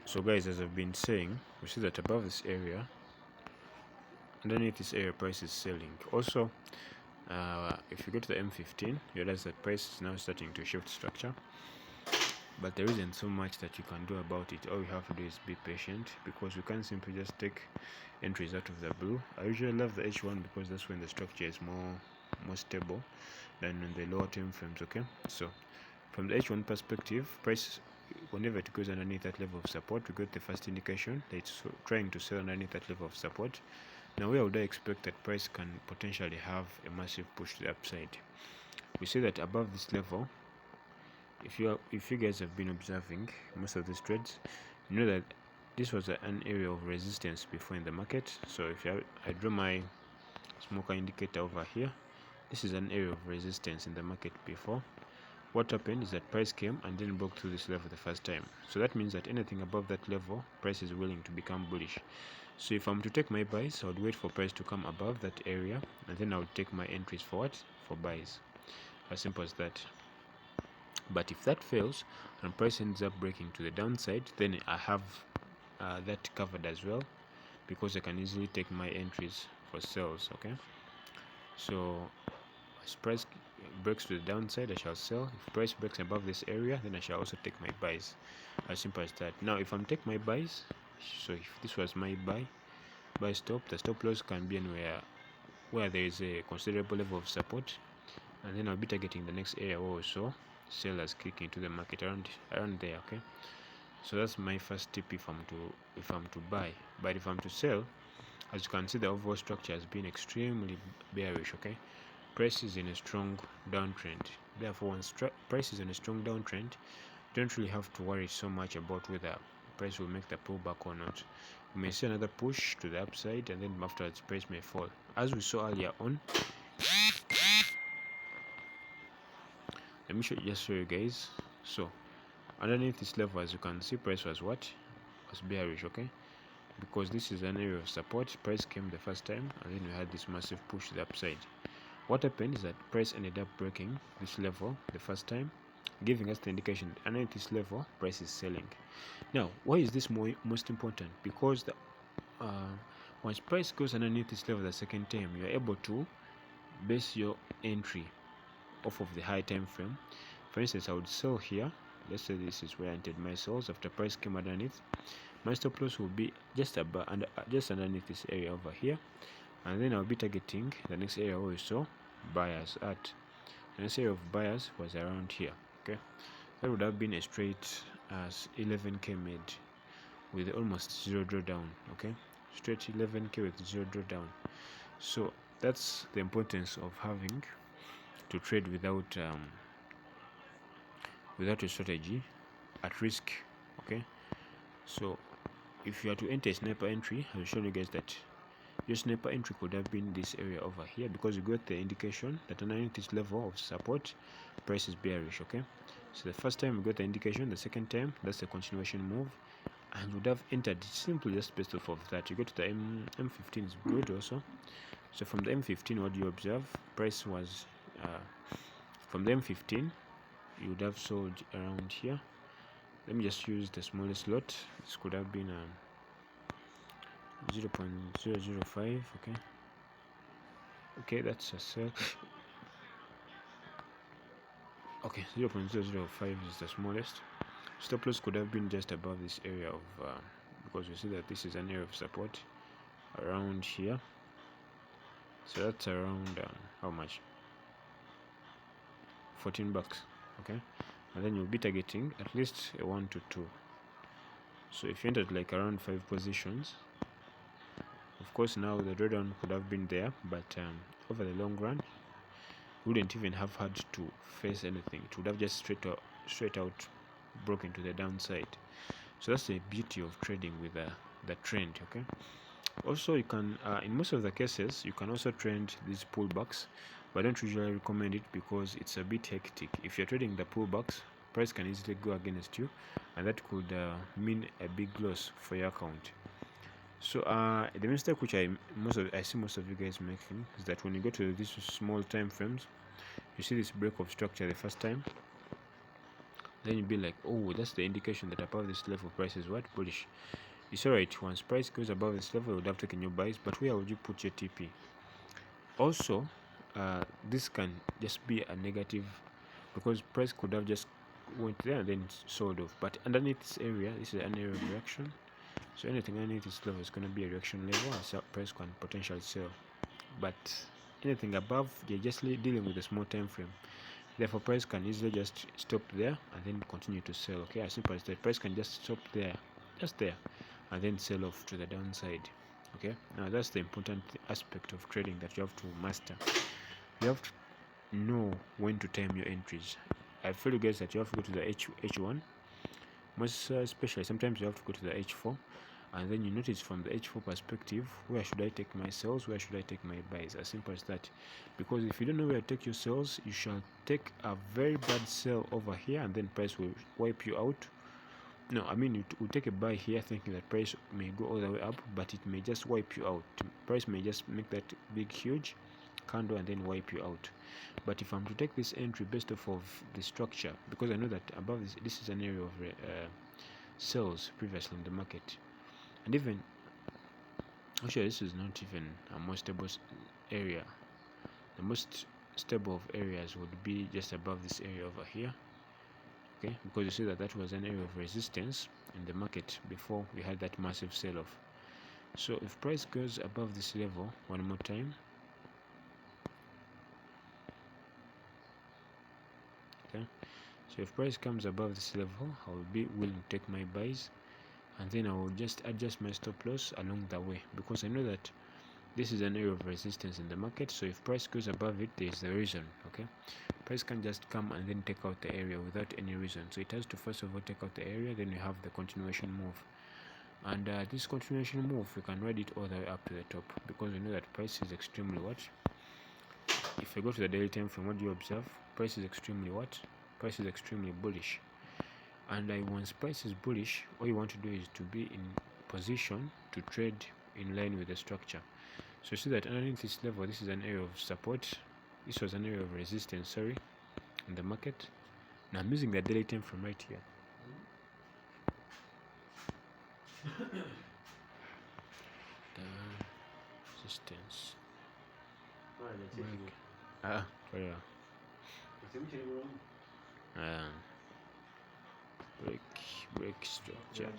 So guys, as I've been saying, we see that above this area, underneath this area, price is selling. Also, if you go to the M15, you realize that price is now starting to shift structure, but there isn't so much that you can do about it. All you have to do is be patient, because we can't simply just take entries out of the blue. I usually love the H1 because that's when the structure is more stable than in the lower time frames. Okay, so from the H1 perspective, price, whenever it goes underneath that level of support, we got the first indication that it's trying to sell underneath that level of support. Now, where would I expect that price can potentially have a massive push to the upside? We see that above this level, if you guys have been observing most of these trades, you know that this was an area of resistance before in the market. So if I draw my smoker indicator over here, this is an area of resistance in the market before. What happened is that price came and then broke through this level the first time. So that means that anything above that level, price is willing to become bullish. So if I'm to take my buys, I would wait for price to come above that area, and then I would take my entries for what? For buys. As simple as that. But if that fails and price ends up breaking to the downside, then I have that covered as well, because I can easily take my entries for sales. Okay, so as price breaks to the downside, I shall sell. If price breaks above this area, then I shall also take my buys. As simple as that. Now if I'm taking my buys, so if this was my buy stop, the stop loss can be anywhere where there is a considerable level of support, and then I'll be targeting the next area where also sellers kick into the market around there. Okay, so that's my first tip if I'm to buy. But if I'm to sell, as you can see, the overall structure has been extremely bearish. Okay, price is in a strong downtrend. Therefore, once price is in a strong downtrend, don't really have to worry so much about whether price will make the pullback or not. We may see another push to the upside, and then afterwards price may fall, as we saw earlier on. Let me just show you guys. So underneath this level, as you can see, price was bearish. Okay, because this is an area of support. Price came the first time, and then we had this massive push to the upside. What happened is that price ended up breaking this level the first time, giving us the indication that underneath this level, price is selling. Now, why is this most important? Because once price goes underneath this level the second time, you are able to base your entry off of the high time frame. For instance, I would sell here. Let's say this is where I entered my sales after price came underneath. My stop loss will be just underneath this area over here, and then I'll be targeting the next area where we saw buyers at. The next area of buyers was around here. Okay, that would have been a straight as 11k made with almost zero drawdown. Okay, straight 11k with zero drawdown. So that's the importance of having to trade without a strategy, at risk. Okay, so if you are to enter a sniper entry, I'll show you guys that your sniper entry could have been this area over here, because you got the indication that underneath this level of support, price is bearish. Okay, so the first time we got the indication, the second time that's the continuation move, and would have entered simply just based off of that. You go to the M15 is good also. So from the M15, what do you observe? Price was from the M15, you would have sold around here. Let me just use the smallest lot. This could have been 0.005. Okay, that's a sell. Okay, 0.005 is the smallest. Stop loss could have been just above this area of because you see that this is an area of support around here. So that's around how much? 14 bucks. Okay, and then you'll be targeting at least a 1 to 2. So if you entered like around 5 positions, of course now the drawdown could have been there, but over the long run, you wouldn't even have had to face anything. It would have just straight out broken to the downside. So that's the beauty of trading with the trend. Okay, also you can in most of the cases you can also trend these pullbacks, but I don't usually recommend it because it's a bit hectic. If you're trading the pullbacks, price can easily go against you, and that could mean a big loss for your account. So the mistake which I see most of you guys making is that when you go to these small time frames, you see this break of structure the first time, then you'll be like, oh, that's the indication that above this level price is what? Bullish. It's alright. Once price goes above this level, you would have taken your buys, but where would you put your TP? Also, this can just be a negative, because price could have just went there and then sold off, but underneath this area, this is an area of reaction. So anything underneath this level is going to be a reaction level, and so price can potentially sell. But anything above, you're just dealing with a small time frame. Therefore, price can easily just stop there and then continue to sell. Okay, as simple as that. Price can just stop there, just there, and then sell off to the downside. Okay, now that's the important aspect of trading that you have to master. You have to know when to time your entries. I feel you guys that you have to go to the H1, most especially sometimes you have to go to the H4, and then you notice from the H4 perspective, where should I take my sells, where should I take my buys, as simple as that. Because if you don't know where to take your sells, you shall take a very bad sell over here, and then price will wipe you out. No, I mean, you will take a buy here thinking that price may go all the way up, but it may just wipe you out. Price may just make that big huge candle and then wipe you out. But if I'm to take this entry based off of the structure, because I know that above this is an area of sales previously in the market, and even actually this is not even a most stable area. The most stable of areas would be just above this area over here. Okay, because you see that that was an area of resistance in the market before we had that massive sell-off. So if price goes above this level one more time, okay, so if price comes above this level, I will be willing to take my buys, and then I will just adjust my stop loss along the way, because I know that this is an area of resistance in the market. So if price goes above it, there is a reason. Okay, price can just come and then take out the area without any reason. So it has to first of all take out the area, then we have the continuation move, and this continuation move, we can ride it all the way up to the top, because we know that price is extremely what? If you go to the daily time frame, what do you observe? Price is extremely what? Price is extremely bullish. And once price is bullish, all you want to do is to be in position to trade in line with the structure. So you see that underneath this level, this is an area of support, this was an area of resistance, sorry, in the market. Now I'm using the daily time frame right here. The resistance break structure.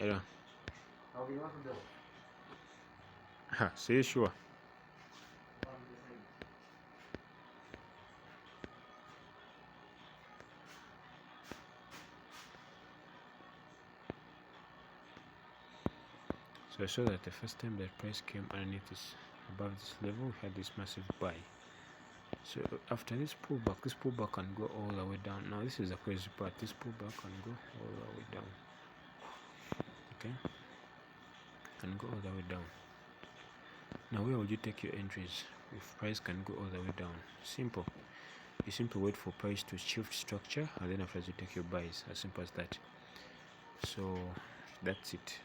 Yeah. Say sure. So I saw that the first time that price came underneath this, above this level, we had this massive buy. So after this pullback can go all the way down. Now this is the crazy part. This pullback can go all the way down. Okay, can go all the way down. Now where would you take your entries if price can go all the way down? Simple. You simply wait for price to shift structure, and then after you take your buys. As simple as that. So that's it.